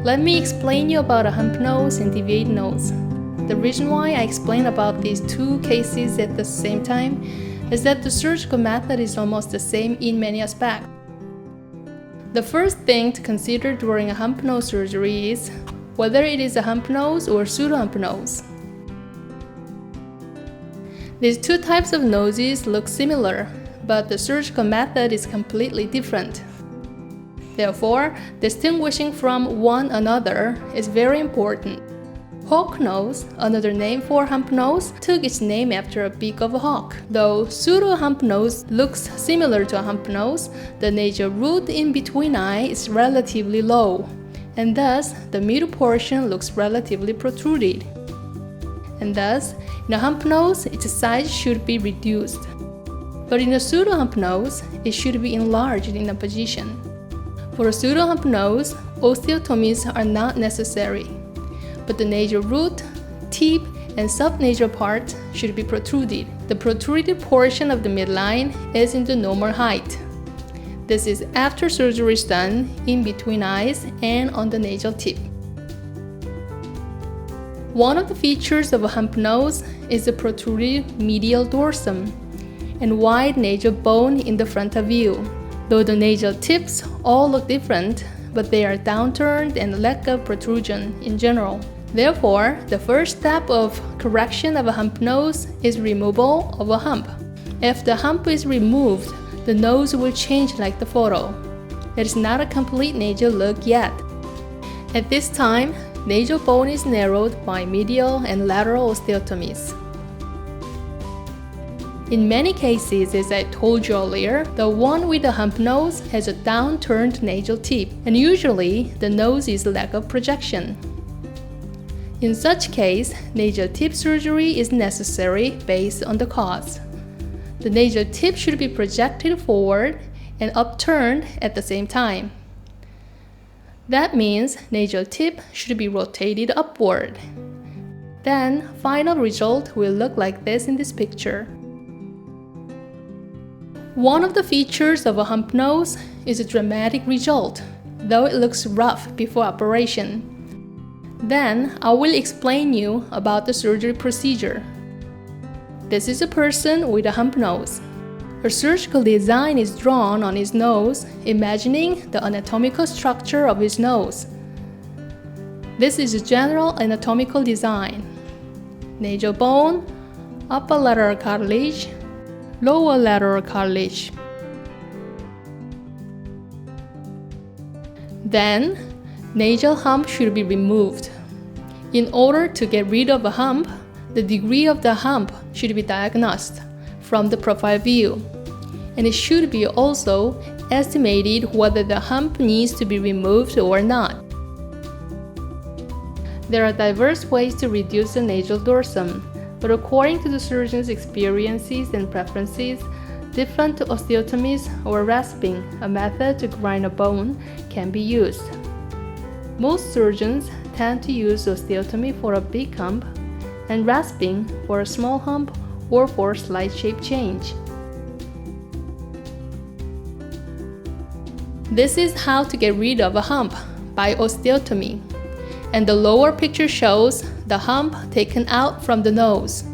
Let me explain you about a hump nose and deviated nose. The reason why I explain about these two cases at the same time is that the surgical method is almost the same in many aspects. The first thing to consider during a hump nose surgery is whether it is a hump nose or pseudo-hump nose. These two types of noses look similar, but the surgical method is completely different. Therefore, distinguishing from one another is very important. Hawk nose, another name for hump nose, took its name after a beak of a hawk. Though pseudo-hump nose looks similar to a hump nose, the nasal root in between eye is relatively low, and thus the middle portion looks relatively protruded. And thus, in a hump nose, its size should be reduced. But in a pseudo-hump nose, it should be enlarged in a position. For a pseudo-hump nose, osteotomies are not necessary, but the nasal root, tip, and subnasal part should be protruded. The protruded portion of the midline is in the normal height. This is after surgery is done in between eyes and on the nasal tip. One of the features of a hump nose is the protruded medial dorsum and wide nasal bone in the frontal view. Though the nasal tips all look different, but they are downturned and lack of protrusion in general. Therefore, the first step of correction of a hump nose is removal of a hump. If the hump is removed, the nose will change like the photo. It is not a complete nasal look yet. At this time, nasal bone is narrowed by medial and lateral osteotomies. In many cases, as I told you earlier, the one with a hump nose has a downturned nasal tip, and usually the nose is lack of projection. In such case, nasal tip surgery is necessary based on the cause. The nasal tip should be projected forward and upturned at the same time. That means nasal tip should be rotated upward. Then, final result will look like this in this picture. One of the features of a hump nose is a dramatic result, though it looks rough before operation. Then, I will explain you about the surgery procedure. This is a person with a hump nose. A surgical design is drawn on his nose, imagining the anatomical structure of his nose. This is a general anatomical design. Nasal bone, upper lateral cartilage, lower lateral cartilage. Then, nasal hump should be removed. In order to get rid of a hump, the degree of the hump should be diagnosed from the profile view, and it should be also estimated whether the hump needs to be removed or not. There are diverse ways to reduce the nasal dorsum, but according to the surgeon's experiences and preferences, different osteotomies or rasping, a method to grind a bone, can be used. Most surgeons tend to use osteotomy for a big hump and rasping for a small hump or for slight shape change. This is how to get rid of a hump by osteotomy, and the lower picture shows the hump taken out from the nose.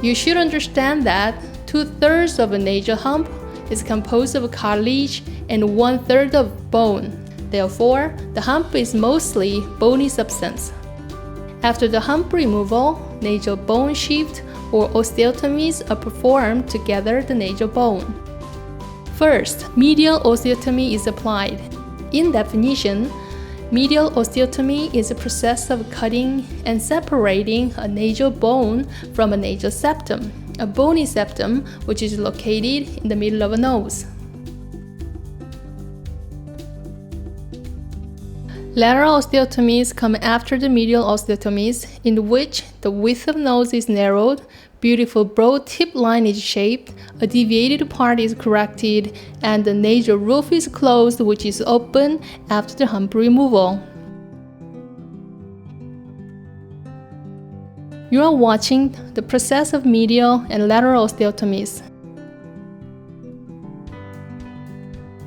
You should understand that 2/3 of a nasal hump is composed of cartilage and 1/3 of bone. Therefore, the hump is mostly bony substance. After the hump removal, nasal bone shift or osteotomies are performed to gather the nasal bone. First, medial osteotomy is applied. In definition, medial osteotomy is a process of cutting and separating a nasal bone from a nasal septum, a bony septum which is located in the middle of a nose. Lateral osteotomies come after the medial osteotomies, in which the width of nose is narrowed, beautiful broad tip line is shaped, a deviated part is corrected, and the nasal roof is closed, which is open after the hump removal. You are watching the process of medial and lateral osteotomies.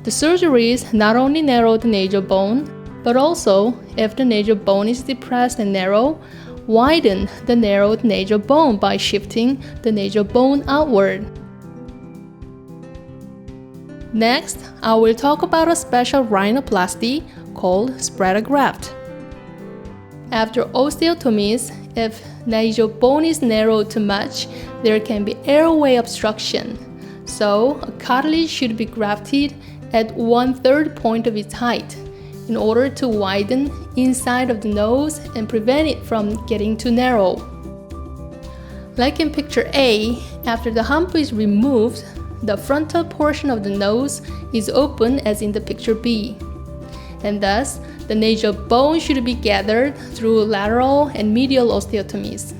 The surgeries not only narrow the nasal bone, But also, if the nasal bone is depressed and narrow, widen the narrowed nasal bone by shifting the nasal bone outward. Next, I will talk about a special rhinoplasty called spreader graft. After osteotomies, if nasal bone is narrowed too much, there can be airway obstruction. So, a cartilage should be grafted at 1/3 point of its height in order to widen inside of the nose and prevent it from getting too narrow. Like in picture A, after the hump is removed, the frontal portion of the nose is open as in the picture B, and thus the nasal bone should be gathered through lateral and medial osteotomies.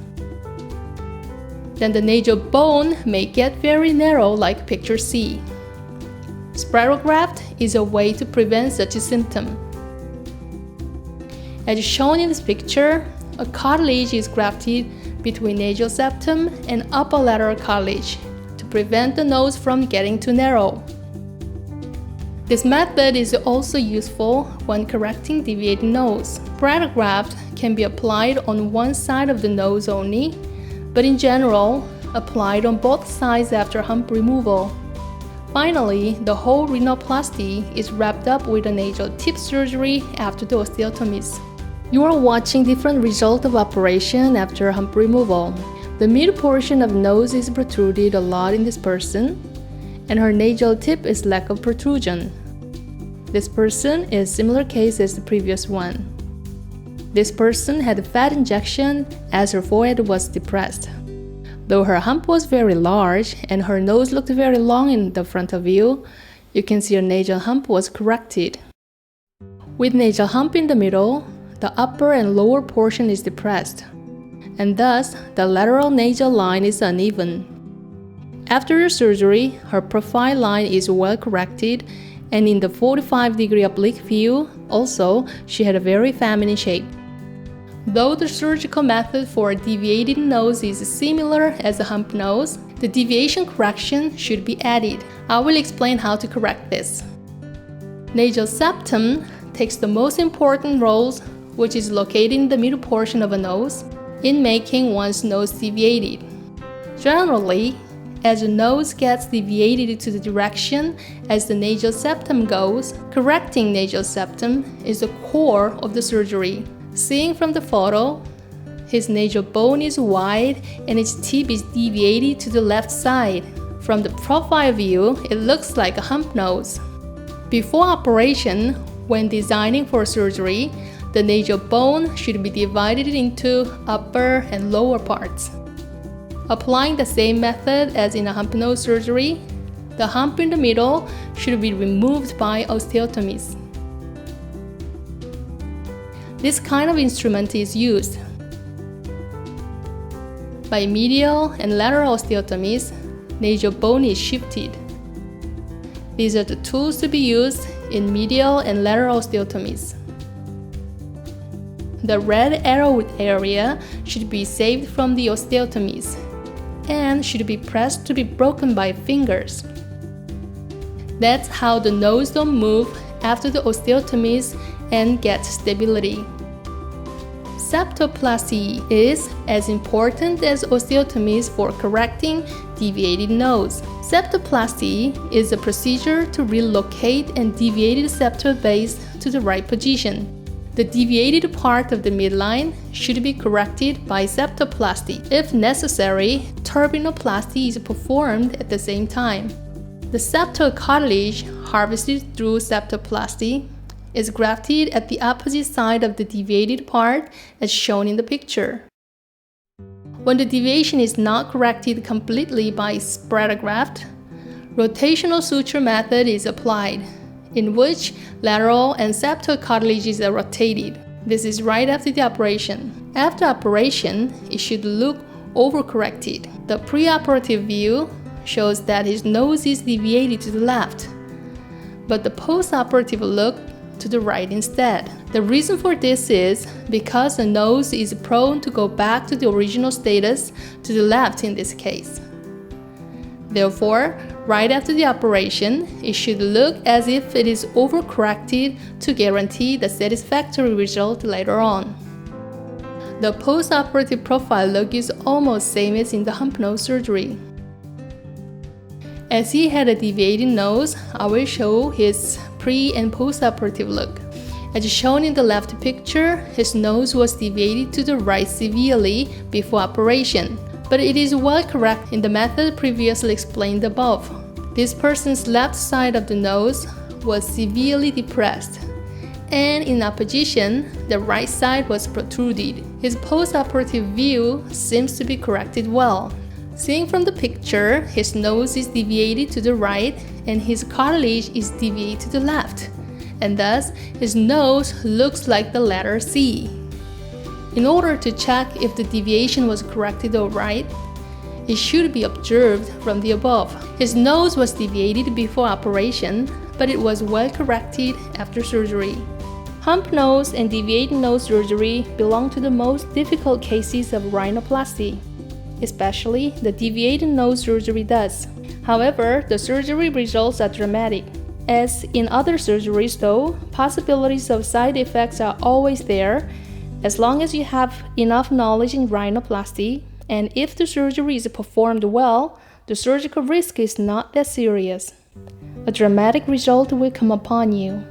Then the nasal bone may get very narrow like picture C. Spiral graft is a way to prevent such a symptom. As shown in this picture, a cartilage is grafted between nasal septum and upper lateral cartilage to prevent the nose from getting too narrow. This method is also useful when correcting deviated nose. Spreader graft can be applied on one side of the nose only, but in general, applied on both sides after hump removal. Finally, the whole rhinoplasty is wrapped up with a nasal tip surgery after the osteotomies. You are watching different results of operation after hump removal. The mid portion of nose is protruded a lot in this person, and her nasal tip is lack of protrusion. This person is similar case as the previous one. This person had a fat injection as her forehead was depressed. Though her hump was very large and her nose looked very long in the frontal view, you can see her nasal hump was corrected. With nasal hump in the middle, the upper and lower portion is depressed, and thus the lateral nasal line is uneven. After the surgery, her profile line is well corrected, and in the 45-degree oblique view, also, she had a very feminine shape. Though the surgical method for a deviated nose is similar as a hump nose, the deviation correction should be added. I will explain how to correct this. Nasal septum takes the most important roles, which is located in the middle portion of a nose, in making one's nose deviated. Generally, as the nose gets deviated to the direction as the nasal septum goes, correcting nasal septum is the core of the surgery. Seeing from the photo, his nasal bone is wide and its tip is deviated to the left side. From the profile view, it looks like a hump nose. Before operation, when designing for surgery, the nasal bone should be divided into upper and lower parts. Applying the same method as in a hump nose surgery, the hump in the middle should be removed by osteotomies. This kind of instrument is used. By medial and lateral osteotomies, nasal bone is shifted. These are the tools to be used in medial and lateral osteotomies. The red arrowed area should be saved from the osteotomies and should be pressed to be broken by fingers. That's how the nose don't move after the osteotomies and get stability. Septoplasty is as important as osteotomies for correcting deviated nose. Septoplasty is a procedure to relocate and deviated septal base to the right position. The deviated part of the midline should be corrected by septoplasty. If necessary, turbinoplasty is performed at the same time. The septal cartilage harvested through septoplasty is grafted at the opposite side of the deviated part as shown in the picture. When the deviation is not corrected completely by spreader graft, rotational suture method is applied, in which lateral and septal cartilages are rotated. This is right after the operation. After operation, it should look overcorrected. The preoperative view shows that his nose is deviated to the left, but the postoperative look to the right instead. The reason for this is because the nose is prone to go back to the original status to the left in this case. Therefore, right after the operation, it should look as if it is overcorrected to guarantee the satisfactory result later on. The post-operative profile look is almost same as in the hump nose surgery. As he had a deviated nose, I will show his pre- and post-operative look. As shown in the left picture, his nose was deviated to the right severely before operation, but it is well corrected in the method previously explained above. This person's left side of the nose was severely depressed, and in opposition, the right side was protruded. His post-operative view seems to be corrected well. Seeing from the picture, his nose is deviated to the right and his cartilage is deviated to the left, and thus his nose looks like the letter C. In order to check if the deviation was corrected or right, it should be observed from the above. His nose was deviated before operation, but it was well corrected after surgery. Hump nose and deviated nose surgery belong to the most difficult cases of rhinoplasty. Especially the deviated nose surgery does. However, the surgery results are dramatic. As in other surgeries though, possibilities of side effects are always there as long as you have enough knowledge in rhinoplasty, and if the surgery is performed well, the surgical risk is not that serious. A dramatic result will come upon you.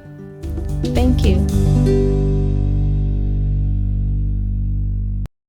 Thank you.